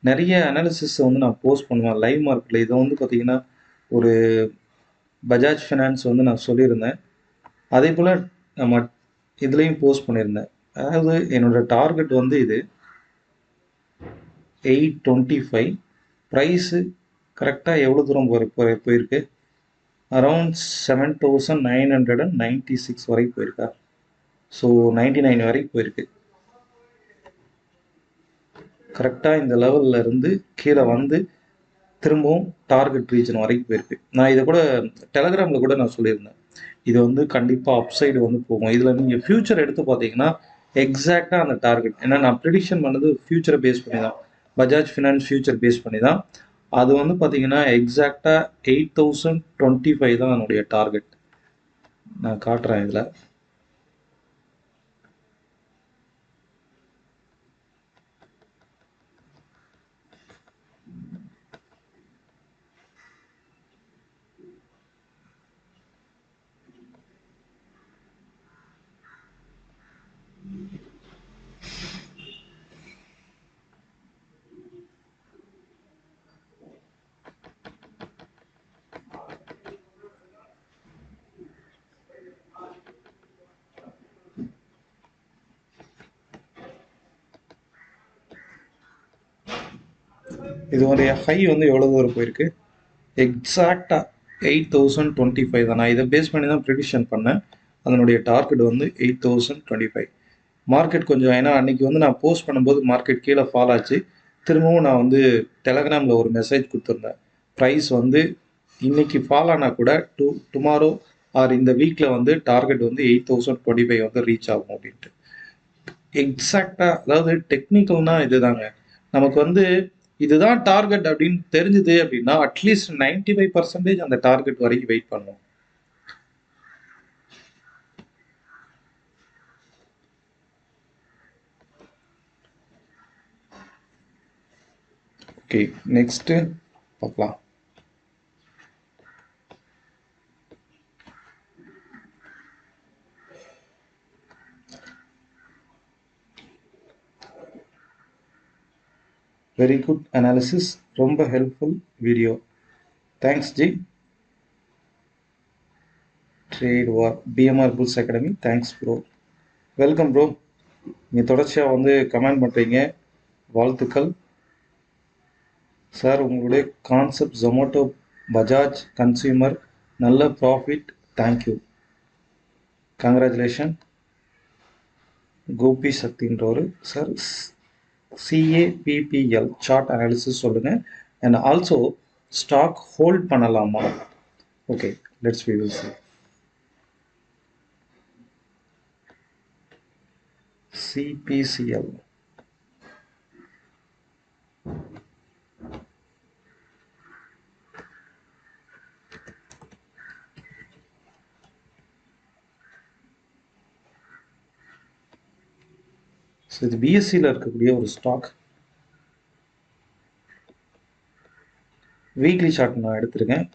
நிறைய அனாலிசிஸை வந்து நான் போஸ்ட் பண்ணுவேன் லைவ் மார்க்கெட்டில். இதை வந்து பார்த்தீங்கன்னா ஒரு பஜாஜ் ஃபினான்ஸ் வந்து நான் சொல்லியிருந்தேன். அதே போல் நம்ம இதுலேயும் போஸ்ட் பண்ணியிருந்தேன். அதாவது என்னோடய டார்கெட் வந்து இது 825. ப்ரைஸு கரெக்டாக எவ்வளோ தூரம் போயிருக்கு, அரவுண்ட் 7996 வரைக்கும் போயிருக்கா. ஸோ 99 வரைக்கும் போயிருக்கு. கரெக்டாக இந்த லெவலில் இருந்து கீழே வந்து திரும்பவும் டார்கெட் ரீஜன் வரைக்கும் போயிருக்கு. நான் இதை கூட டெலகிராமில் கூட நான் சொல்லியிருந்தேன், இது வந்து கண்டிப்பாக அப்சைடு வந்து போகும். இதில் நீங்கள் ஃபியூச்சர் எடுத்து பார்த்தீங்கன்னா எக்ஸாக்டாக அந்த டார்கெட், ஏன்னா நான் ப்ரிடிக்ஷன் பண்ணது ஃபியூச்சரை பேஸ் பண்ணி தான், பஜாஜ் ஃபினான்ஸ் ஃபியூச்சர் பேஸ் பண்ணி தான். அது வந்து பார்த்தீங்கன்னா எக்ஸாக்டாக 8025 தான் என்னுடைய டார்கெட். நான் காட்டுறேன் இதில். இதோடைய ஹை வந்து எவ்வளோ தூரம் போயிருக்கு? எக்ஸாக்டாக 8025 தான். நான் இதை பேஸ் பண்ணி தான் ப்ரிடிக்ஷன் பண்ணேன். அதனுடைய டார்கெட் வந்து 8025. மார்க்கெட் கொஞ்சம், ஏன்னா அன்னைக்கு வந்து நான் போஸ்ட் பண்ணும்போது மார்க்கெட் கீழே ஃபால் ஆச்சு. திரும்பவும் நான் வந்து டெலகிராமில் ஒரு மெசேஜ் கொடுத்துருந்தேன். ப்ரைஸ் வந்து இன்னைக்கு ஃபால் ஆனால் கூட டுமாரோ ஆர் இந்த வீக்கில் வந்து டார்கெட் வந்து 8025 வந்து ரீச் ஆகும் அப்படின்ட்டு. எக்ஸாக்டாக, அதாவது டெக்னிக்கல்னா இதுதாங்க. நமக்கு வந்து இதுதான் டார்கெட் அப்படின்னு தெரிஞ்சுது அப்படின்னா அட்லீஸ்ட் 95% அந்த டார்கெட் வரைக்கும் வெயிட் பண்ணும். ஓகே, நெக்ஸ்ட் பார்க்கலாம். வெரி குட் அனாலிசிஸ், ரொம்ப helpful video, thanks ji. Trade war BMR bulls academy, thanks bro, welcome bro. நீங்கள் தொடர்ச்சியாக வந்து கமெண்ட் பண்ணுறீங்க, வாழ்த்துக்கள் சார். உங்களுடைய கான்செப்ட் ஜொமேட்டோ பஜாஜ் கன்சியூமர் நல்ல ப்ராஃபிட், தேங்க்யூ, கங்க்ராச்சுலேஷன். கோபி சக்தின்றவர் சார் CAPPL சார்ட் அனாலிசிஸ் சொல்லுங்கள், அண்ட் ஆல்சோ ஸ்டாக் ஹோல்ட் பண்ணலாமா? Okay, let's we will see. CPCL இது பிஎஸ்சியில் இருக்கக்கூடிய ஒரு ஸ்டாக். வீக்லி சார்ட் நான் எடுத்திருக்கேன்.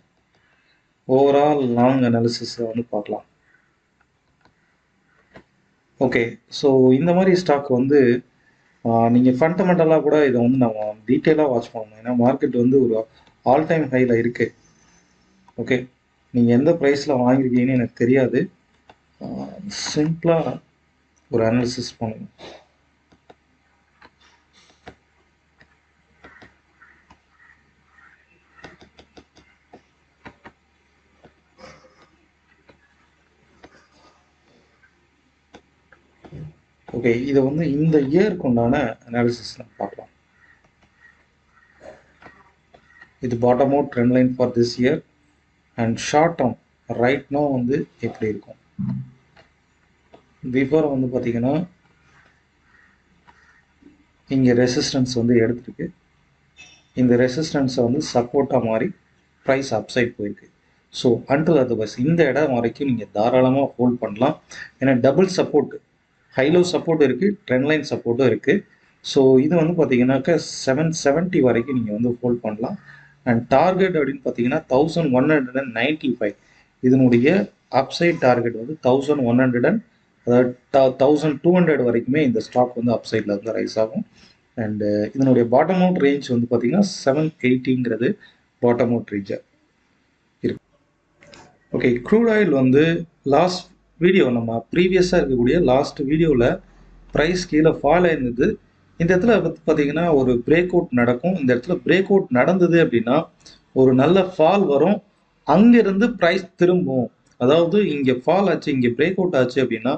ஓவரால் லாங் அனாலிசிஸை வந்து பார்க்கலாம். ஓகே, ஸோ இந்த மாதிரி ஸ்டாக் வந்து நீங்கள் ஃபண்டமெண்டலாக கூட இதை வந்து நம்ம டீட்டெயிலாக வாட்ச் பண்ணணும். ஏன்னா மார்க்கெட் வந்து ஒரு ஆல் டைம் ஹையில் இருக்குது. ஓகே, நீங்கள் எந்த ப்ரைஸில் வாங்கியிருக்கீங்கன்னு எனக்கு தெரியாது. சிம்பிளாக ஒரு அனாலிசிஸ் பண்ணணும். ஓகே, இதை வந்து இந்த இயருக்கு உண்டான அனாலிசிஸ் பார்க்கலாம். இது bottom out trend line for this year and short term right no வந்து எப்படி இருக்கும். பிஃபோர் வந்து பார்த்தீங்கன்னா இங்கே ரெசிஸ்டன்ஸ் வந்து எடுத்திருக்கு. இந்த ரெசிஸ்டன்ஸை வந்து சப்போர்ட்டாக மாறி ப்ரைஸ் அப்சைட் போயிருக்கு. ஸோ அன்டில் அதர்வைஸ் இந்த இடம் வரைக்கும் நீங்கள் தாராளமாக ஹோல்ட் பண்ணலாம். ஏன்னா டபுள் சப்போர்ட், ஹைலோ சப்போர்ட் இருக்குது, ட்ரெண்ட் லைன் சப்போர்ட்டும் இருக்குது. ஸோ இது வந்து பார்த்தீங்கன்னாக்கா 770 வரைக்கும் நீங்கள் வந்து ஹோல்ட் பண்ணலாம். அண்ட் டார்கெட் அப்படின்னு பார்த்தீங்கன்னா 1195. இதனுடைய அப்சைட் டார்கெட் வந்து 1100 அதாவது 1200 வரைக்குமே இந்த ஸ்டாக் வந்து அப்சைடில் வந்து ரைஸ் ஆகும். அண்டு இதனுடைய பாட்டம் அவுட் ரேஞ்ச் வந்து பார்த்தீங்கன்னா 780 பாட்டம் அவுட் ரேஞ்சாக இருக்கு. ஓகே, க்ரூட் ஆயில் வந்து லாஸ்ட் வீடியோ, நம்ம ப்ரீவியஸாக இருக்கக்கூடிய லாஸ்ட் வீடியோவில் ப்ரைஸ் கீழே ஃபால் ஆயிருந்தது. இந்த இடத்துல பார்த்தீங்கன்னா ஒரு பிரேக் அவுட் நடக்கும். இந்த இடத்துல பிரேக் அவுட் நடந்தது அப்படின்னா ஒரு நல்ல ஃபால் வரும், அங்கிருந்து ப்ரைஸ் திரும்பும். அதாவது இங்கே ஃபால் ஆச்சு, இங்கே பிரேக் அவுட் ஆச்சு அப்படின்னா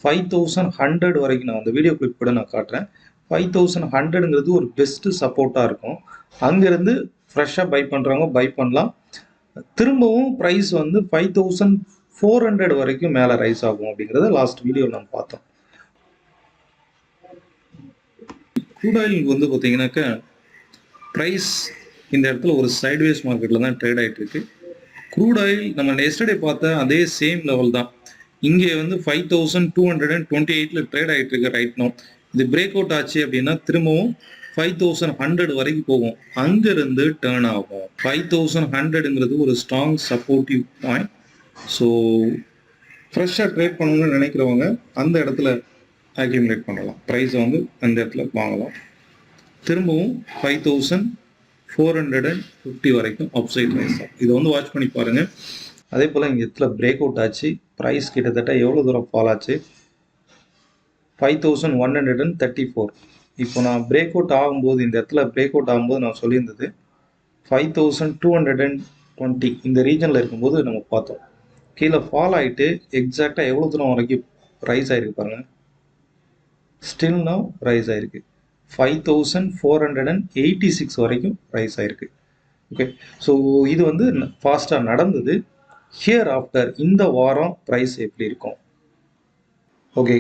5100 வரைக்கும், நான் அந்த வீடியோ கிளிப் கூட நான் காட்டுறேன். 5100ங்கிறது ஒரு பெஸ்ட்டு சப்போர்ட்டாக இருக்கும். அங்கேருந்து ஃப்ரெஷ்ஷாக பை பண்ணுறவங்க பை பண்ணலாம். திரும்பவும் ப்ரைஸ் வந்து 5400 வரைக்கும் மேலே ரைஸ் ஆகும் அப்படிங்கிறத லாஸ்ட் வீடியோ நம்ம பார்த்தோம். க்ரூட் ஆயில் வந்து பார்த்தீங்கன்னாக்கா ப்ரைஸ் இந்த இடத்துல ஒரு சைட்வேஸ் மார்க்கெட்டில் தான் ட்ரேட் ஆகிட்டு இருக்கு. க்ரூட் ஆயில் நம்ம எஸ்டர்டே பார்த்த அதே சேம் லெவல் தான். இங்கே வந்து 5228 ட்ரேட் ஆகிட்டு இருக்கு ரைட் நோ. இது பிரேக் அவுட் ஆச்சு அப்படின்னா திரும்பவும் 5100 வரைக்கும் போகும், அங்கிருந்து டேர்ன் ஆகும். 5100ங்கிறது ஒரு ஸ்ட்ராங் சப்போர்ட்டிவ் பாயிண்ட். ஸோ ஃப்ரெஷ்ஷாக ட்ரேட் பண்ணணும்னு நினைக்கிறவங்க அந்த இடத்துல அக்யூமுலேட் பண்ணலாம், ப்ரைஸை வந்து அந்த இடத்துல வாங்கலாம். திரும்பவும் 5450 வரைக்கும் அப்சைட் ரைஸ் ஆகும். இதை வந்து வாட்ச் பண்ணி பாருங்கள். அதே போல் இங்கே இடத்துல பிரேக் அவுட் ஆச்சு, ப்ரைஸ் கிட்டத்தட்ட எவ்வளோ தூரம் ஃபால் ஆச்சு, 5134. இப்போ நான் பிரேக் அவுட் ஆகும்போது, இந்த இடத்துல பிரேக் அவுட் ஆகும்போது நான் சொல்லியிருந்தது 5220 இந்த ரீஜனில் இருக்கும்போது நம்ம பார்த்தோம். கீழே ஃபால் ஆகிட்டு எக்ஸாக்டாக எவ்வளோ தூரம் வரைக்கும் ரைஸ் ஆகிருக்கு பாருங்கள். ஸ்டில் நவ் ரைஸ் ஆகிருக்கு 5486 வரைக்கும் ரைஸ் ஆகிருக்கு. ஓகே, ஸோ இது வந்து ஃபாஸ்ட்டாக நடந்தது. ஹியர் ஆஃப்டர் இந்த வாரம் ப்ரைஸ் எப்படி இருக்கும்? ஓகே,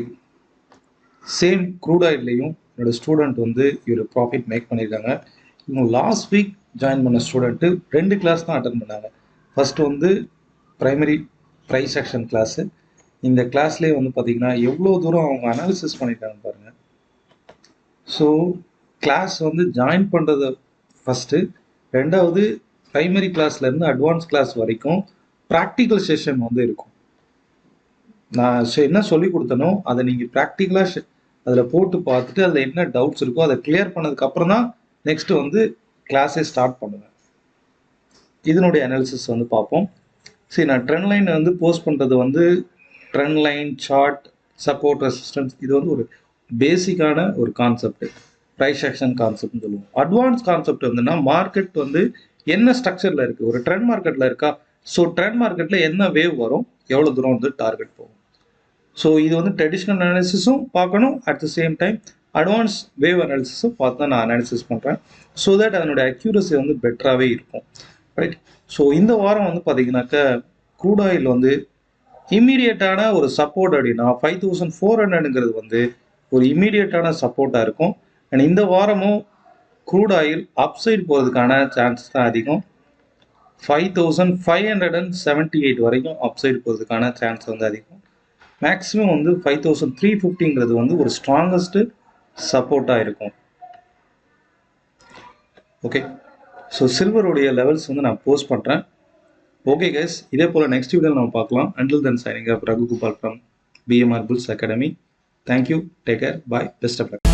சேம் க்ரூட் ஆயில்லையும் என்னோட ஸ்டூடெண்ட் வந்து இவர் ப்ராஃபிட் மேக் பண்ணியிருக்காங்க. இன்னும் லாஸ்ட் வீக் ஜாயின் பண்ண ஸ்டூடெண்ட்டு 2 கிளாஸ் தான் அட்டன் பண்ணாங்க. ஃபஸ்ட்டு வந்து ப்ரைமரி ப்ரைஸ் ஆக்ஷன் கிளாஸு. இந்த கிளாஸ்லேயே வந்து பார்த்திங்கன்னா எவ்வளோ தூரம் அவங்க அனாலிசிஸ் பண்ணியிருக்காங்க பாருங்கள். ஸோ கிளாஸ் வந்து ஜாயின் பண்ணுறது ஃபஸ்ட்டு, ரெண்டாவது ப்ரைமரி கிளாஸ்லேருந்து அட்வான்ஸ் கிளாஸ் வரைக்கும் ப்ராக்டிக்கல் செஷன் வந்து இருக்கும். நான் என்ன சொல்லி கொடுத்தனோ அதை நீங்கள் ப்ராக்டிக்கலாக அதில் போட்டு பார்த்துட்டு அதில் என்ன டவுட்ஸ் இருக்கோ அதை கிளியர் பண்ணதுக்கப்புறம் தான் நெக்ஸ்ட்டு வந்து கிளாஸே ஸ்டார்ட் பண்ணுவேன். இதனுடைய அனாலிசிஸ் வந்து பார்ப்போம். சரி, நான் ட்ரெண்ட் லைன் வந்து போஸ்ட் பண்ணுறது வந்து trend line, chart, support, resistance, இது வந்து ஒரு பேசிக்கான ஒரு கான்செப்ட், ப்ரைஸ் ஆக்ஷன் கான்செப்ட்னு சொல்லுவோம். அட்வான்ஸ் கான்செப்ட் வந்துன்னா மார்க்கெட் வந்து என்ன ஸ்ட்ரக்சரில் இருக்குது, ஒரு ட்ரெண்ட் மார்க்கெட்டில் இருக்கா, ஸோ ட்ரெண்ட் மார்க்கெட்டில் என்ன வேவ் வரும், எவ்வளோ தூரம் வந்து டார்கெட் போகும். ஸோ இது வந்து ட்ரெடிஷ்னல் அனாலிசிஸும் பார்க்கணும், at the same time advance wave அனாலிசிஸும் பார்த்து தான் நான் அனாலிசிஸ் பண்ணுறேன். ஸோ தட் அதனுடைய அக்யூரசி வந்து பெட்டராகவே இருக்கும், ரைட்? ஸோ இந்த வாரம் வந்து பார்த்தீங்கன்னாக்கா க்ரூட் ஆயில் வந்து இம்மீடியட்டான ஒரு சப்போர்ட் அப்படின்னா 5400ங்கிறது வந்து ஒரு இம்மீடியட்டான சப்போர்ட்டாக இருக்கும். அண்ட் இந்த வாரமும் க்ரூட் ஆயில் அப்சைட் போகிறதுக்கான சான்சஸ் தான் அதிகம். 5578 வரைக்கும் அப்சைட் போகிறதுக்கான சான்ஸ் வந்து அதிகம். மேக்ஸிமம் வந்து 5350ங்கிறது வந்து ஒரு ஸ்ட்ராங்கஸ்ட்டு சப்போர்ட்டாக இருக்கும். ஓகே, ஸோ சில்வருடைய லெவல்ஸ் வந்து நான் போஸ்ட் பண்ணுறேன். ஓகே கைஸ், இதே போல் நெக்ஸ்ட் வீடியோவில் நம்ம பார்க்கலாம். Until then signing off Raghu Gopal from BMR Bulls Academy. Thank you, take care, bye, best of luck.